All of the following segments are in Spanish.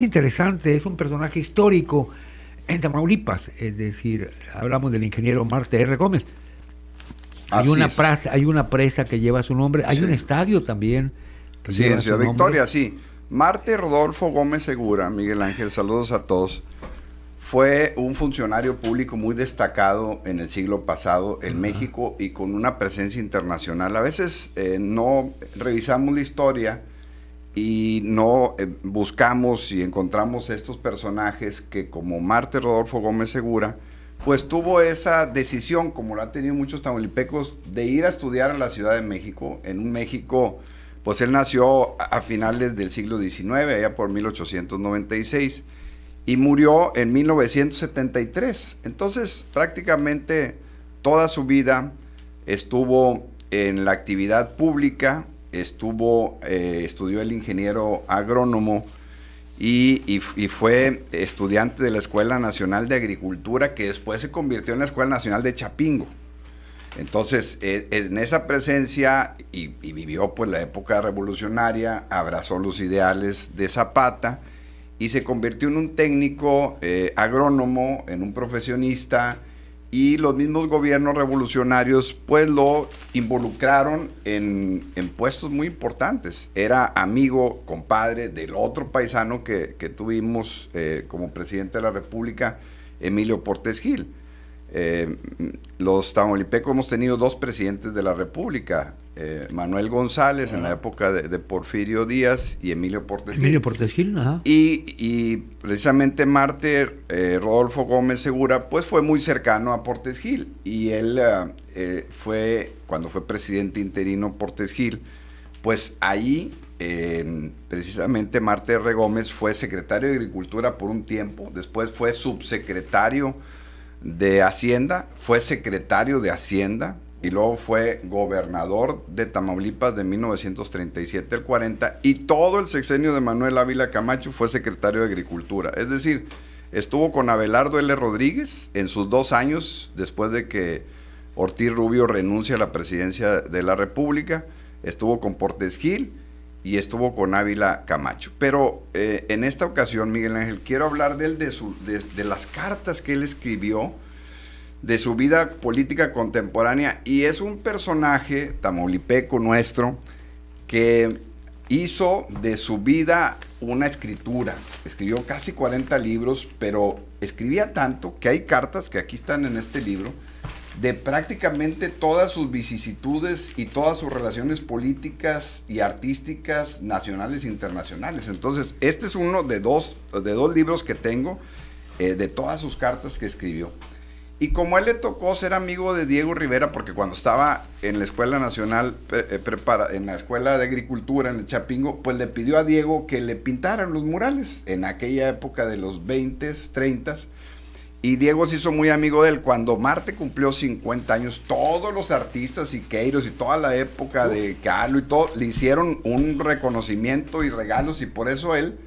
interesante, es un personaje histórico en Tamaulipas, es decir, hablamos del ingeniero Marte R. Gómez. Así es. Hay una presa que lleva su nombre, hay un Sí. estadio también que Sí, en lleva su Ciudad nombre. Victoria, sí. Marte Rodolfo Gómez Segura, Miguel Ángel, saludos a todos. Fue un funcionario público muy destacado en el siglo pasado en Ajá. México y con una presencia internacional. A veces no revisamos la historia y no buscamos y encontramos estos personajes que, como Marte Rodolfo Gómez Segura, pues tuvo esa decisión, como lo han tenido muchos tamaulipecos, de ir a estudiar a la Ciudad de México. En un México, pues él nació a finales del siglo XIX, allá por 1896, y murió en 1973. Entonces, prácticamente toda su vida estuvo en la actividad pública, estudió el ingeniero agrónomo y fue estudiante de la Escuela Nacional de Agricultura, que después se convirtió en la Escuela Nacional de Chapingo. Entonces, en esa presencia, y vivió pues la época revolucionaria, abrazó los ideales de Zapata y se convirtió en un técnico agrónomo, en un profesionista, y los mismos gobiernos revolucionarios pues lo involucraron en puestos muy importantes. Era amigo, compadre del otro paisano que tuvimos como presidente de la República, Emilio Portes Gil. Eh, los tamaulipecos hemos tenido dos presidentes de la República, Manuel González en la época de Porfirio Díaz y Emilio Portes Emilio Gil. Portes Gil, ajá. Y precisamente Marte Rodolfo Gómez Segura pues fue muy cercano a Portes Gil, y él cuando fue presidente interino Portes Gil, pues ahí precisamente Marte R. Gómez fue secretario de Agricultura por un tiempo, después fue subsecretario de Hacienda, fue secretario de Hacienda y luego fue gobernador de Tamaulipas de 1937 al 40, y todo el sexenio de Manuel Ávila Camacho fue secretario de Agricultura. Es decir, estuvo con Abelardo L. Rodríguez en sus 2 años después de que Ortiz Rubio renuncia a la presidencia de la República, estuvo con Portes Gil y estuvo con Ávila Camacho. Pero en esta ocasión, Miguel Ángel, quiero hablar de él, de las cartas que él escribió, de su vida política contemporánea, y es un personaje tamaulipeco nuestro que hizo de su vida una escritura. Escribió casi 40 libros, pero escribía tanto que hay cartas que aquí están en este libro de prácticamente todas sus vicisitudes y todas sus relaciones políticas y artísticas nacionales e internacionales. Entonces, este es uno de dos libros que tengo de todas sus cartas que escribió. Y como a él le tocó ser amigo de Diego Rivera, porque cuando estaba en la Escuela Nacional, en la Escuela de Agricultura, en el Chapingo, pues le pidió a Diego que le pintaran los murales en aquella época de los 20s, 30s. Y Diego se hizo muy amigo de él. Cuando Marte cumplió 50 años, todos los artistas, Siqueiros y toda la época de Calo y todo, le hicieron un reconocimiento y regalos, y por eso él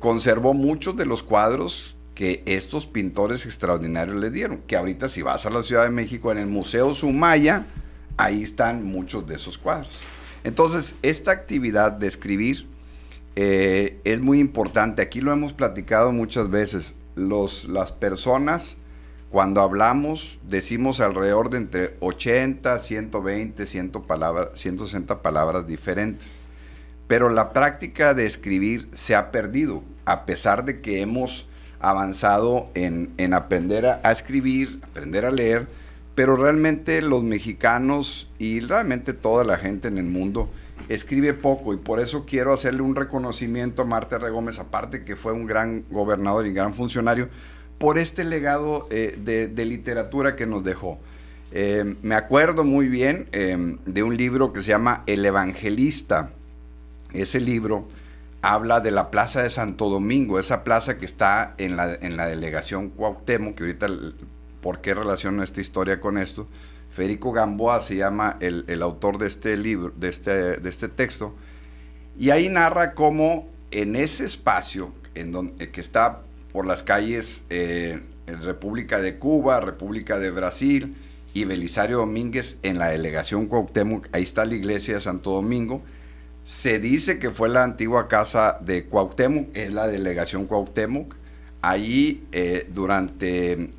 conservó muchos de los cuadros que estos pintores extraordinarios le dieron, que ahorita si vas a la Ciudad de México, en el Museo Sumaya, ahí están muchos de esos cuadros. Entonces, esta actividad de escribir es muy importante. Aquí lo hemos platicado muchas veces. Las personas, cuando hablamos, decimos alrededor de entre 80, 120, 160 palabras diferentes. Pero la práctica de escribir se ha perdido, a pesar de que hemos avanzado en aprender a escribir, aprender a leer, pero realmente los mexicanos y realmente toda la gente en el mundo escribe poco, y por eso quiero hacerle un reconocimiento a Marte R. Gómez, aparte que fue un gran gobernador y gran funcionario, por este legado de literatura que nos dejó. Me acuerdo muy bien de un libro que se llama El Evangelista. Ese libro habla de la Plaza de Santo Domingo, esa plaza que está en la delegación Cuauhtémoc, que ahorita, ¿por qué relaciono esta historia con esto? Federico Gamboa se llama el autor de este libro, de este texto, y ahí narra cómo en ese espacio que está por las calles República de Cuba, República de Brasil y Belisario Domínguez, en la delegación Cuauhtémoc, ahí está la iglesia de Santo Domingo, Se dice que fue la antigua casa de Cuauhtémoc, es la delegación Cuauhtémoc. Ahí durante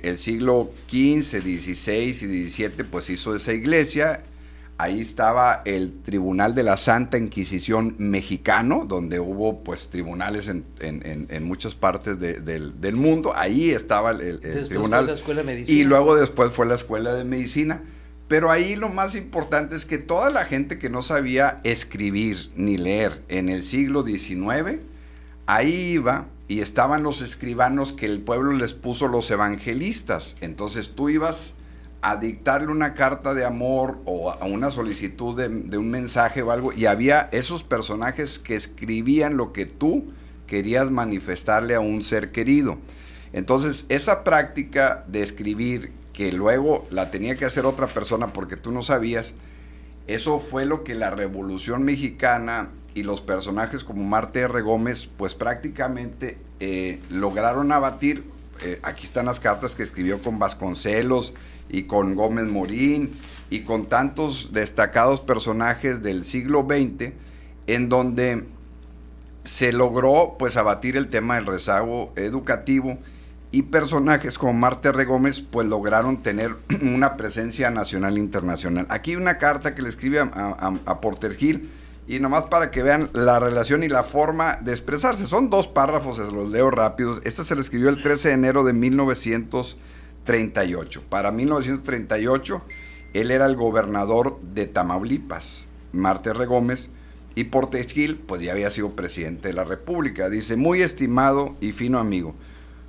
el siglo XV, XVI y XVII pues hizo esa iglesia. Ahí estaba el Tribunal de la Santa Inquisición mexicano, donde hubo pues tribunales en muchas partes del mundo. Ahí estaba el tribunal. Fue la Escuela de Medicina. Y luego después fue la Escuela de Medicina. Pero ahí lo más importante es que toda la gente que no sabía escribir ni leer en el siglo XIX, ahí iba y estaban los escribanos que el pueblo les puso los evangelistas. Entonces tú ibas a dictarle una carta de amor o a una solicitud de un mensaje o algo, y había esos personajes que escribían lo que tú querías manifestarle a un ser querido. Entonces esa práctica de escribir, que luego la tenía que hacer otra persona porque tú no sabías, eso fue lo que la Revolución Mexicana y los personajes como Marte R. Gómez pues prácticamente lograron abatir. Aquí están las cartas que escribió con Vasconcelos y con Gómez Morín y con tantos destacados personajes del siglo XX, en donde se logró pues abatir el tema del rezago educativo, y personajes como Marte R. Gómez pues lograron tener una presencia nacional e internacional. Aquí hay una carta que le escribe a Porter Gil, y nomás para que vean la relación y la forma de expresarse. Son 2 párrafos, se los leo rápidos. Esta se le escribió el 13 de enero de 1938. Para 1938, él era el gobernador de Tamaulipas, Marte R. Gómez, y Porter Gil pues ya había sido presidente de la República. Dice: muy estimado y fino amigo,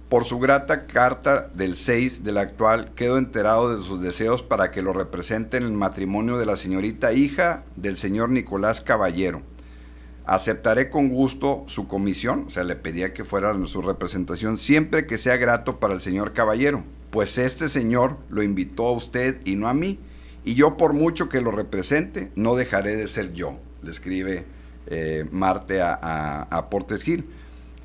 por su grata carta del 6 del actual, quedo enterado de sus deseos para que lo represente en el matrimonio de la señorita hija del señor Nicolás Caballero. Aceptaré con gusto su comisión, o sea, le pedía que fuera su representación, siempre que sea grato para el señor Caballero, pues este señor lo invitó a usted y no a mí, y yo por mucho que lo represente, no dejaré de ser yo, le escribe Marte a Porter Gil.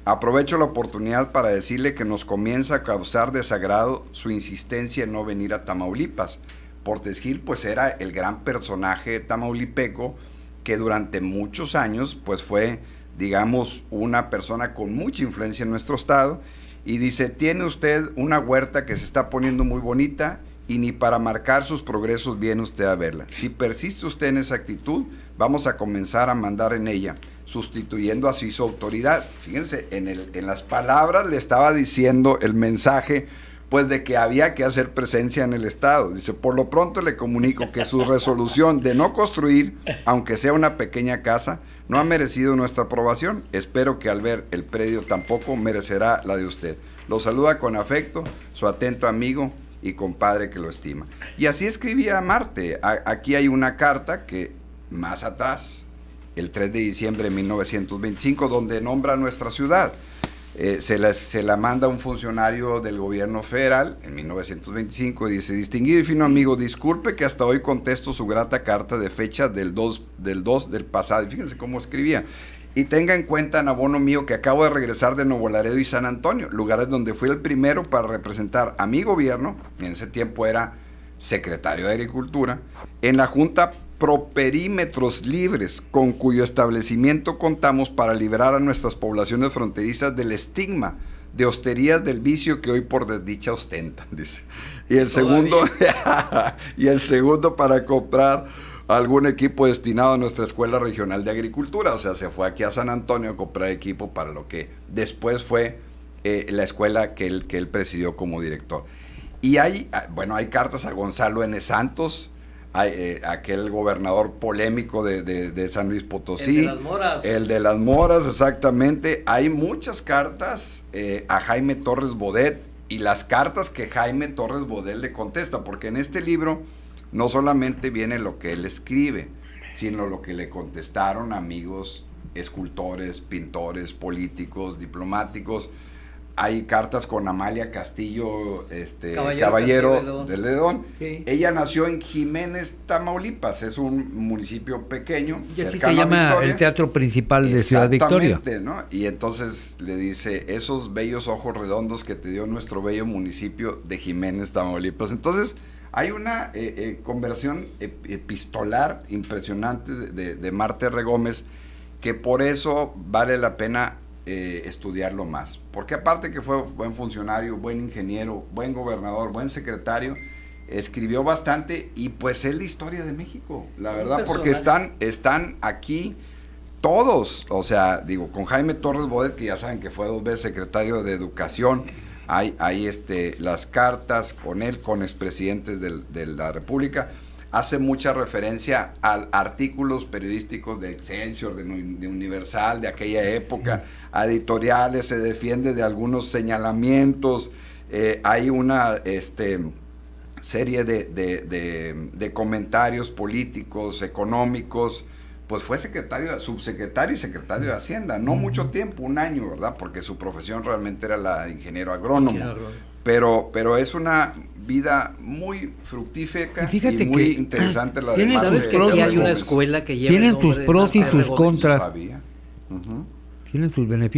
Aprovecho la oportunidad para decirle que nos comienza a causar desagrado su insistencia en no venir a Tamaulipas. Porter Gil pues era el gran personaje tamaulipeco que durante muchos años pues fue, digamos, una persona con mucha influencia en nuestro estado, y dice: tiene usted una huerta que se está poniendo muy bonita y ni para marcar sus progresos viene usted a verla. Si persiste usted en esa actitud, vamos a comenzar a mandar en ella, sustituyendo así su autoridad. Fíjense, en las palabras le estaba diciendo el mensaje, pues de que había que hacer presencia en el estado. Dice: por lo pronto le comunico que su resolución de no construir, aunque sea una pequeña casa, no ha merecido nuestra aprobación. Espero que al ver el predio tampoco merecerá la de usted. Lo saluda con afecto su atento amigo y compadre que lo estima. Y así escribía Marte. Aquí hay una carta que más atrás, el 3 de diciembre de 1925, donde nombra nuestra ciudad. Se la manda un funcionario del gobierno federal en 1925 y dice: distinguido y fino amigo, disculpe que hasta hoy contesto su grata carta de fecha del 2 del pasado. Y fíjense cómo escribía: y tenga en cuenta, en abono mío, que acabo de regresar de Nuevo Laredo y San Antonio, lugares donde fui el primero para representar a mi gobierno, en ese tiempo era secretario de Agricultura, en la Junta Pro Perímetros Libres, con cuyo establecimiento contamos para liberar a nuestras poblaciones fronterizas del estigma de hosterías del vicio que hoy por desdicha ostentan, dice. Y el segundo, para comprar algún equipo destinado a nuestra Escuela Regional de Agricultura. O sea, se fue aquí a San Antonio a comprar equipo para lo que después fue la escuela que él presidió como director. Y hay cartas a Gonzalo N. Santos, aquel gobernador polémico de San Luis Potosí. El de las Moras. El de las Moras, exactamente. Hay muchas cartas a Jaime Torres Bodet, y las cartas que Jaime Torres Bodet le contesta, porque en este libro no solamente viene lo que él escribe, sino lo que le contestaron amigos, escultores, pintores, políticos, diplomáticos. Hay cartas con Amalia Castillo, Caballero de Ledón. Sí. Ella nació en Jiménez, Tamaulipas, es un municipio pequeño. Y así se llama el teatro principal de Ciudad Victoria. ¿No? Y entonces le dice: esos bellos ojos redondos que te dio nuestro bello municipio de Jiménez, Tamaulipas. Entonces, Hay una conversión epistolar impresionante de Marte R. Gómez, que por eso vale la pena estudiarlo más. Porque aparte que fue buen funcionario, buen ingeniero, buen gobernador, buen secretario, escribió bastante, y pues es la historia de México, la verdad, porque están aquí todos, o sea, digo, con Jaime Torres Bodet, que ya saben que fue 2 veces secretario de Educación, hay las cartas con él, con expresidentes de la República, hace mucha referencia a artículos periodísticos de Excelsior, de Universal, de aquella época, a editoriales, se defiende de algunos señalamientos, hay una serie de comentarios políticos, económicos. Pues fue subsecretario y secretario de Hacienda, no mucho tiempo, 1 año, ¿verdad? Porque su profesión realmente era la de ingeniero agrónomo. Pero es una vida muy fructífera y muy interesante la de Marte. ¿Sabes que aquí hay una escuela que lleva tienen el nombre sus pros y de Marte R. sus Gómez? contras. Tienen Tienen sus beneficios.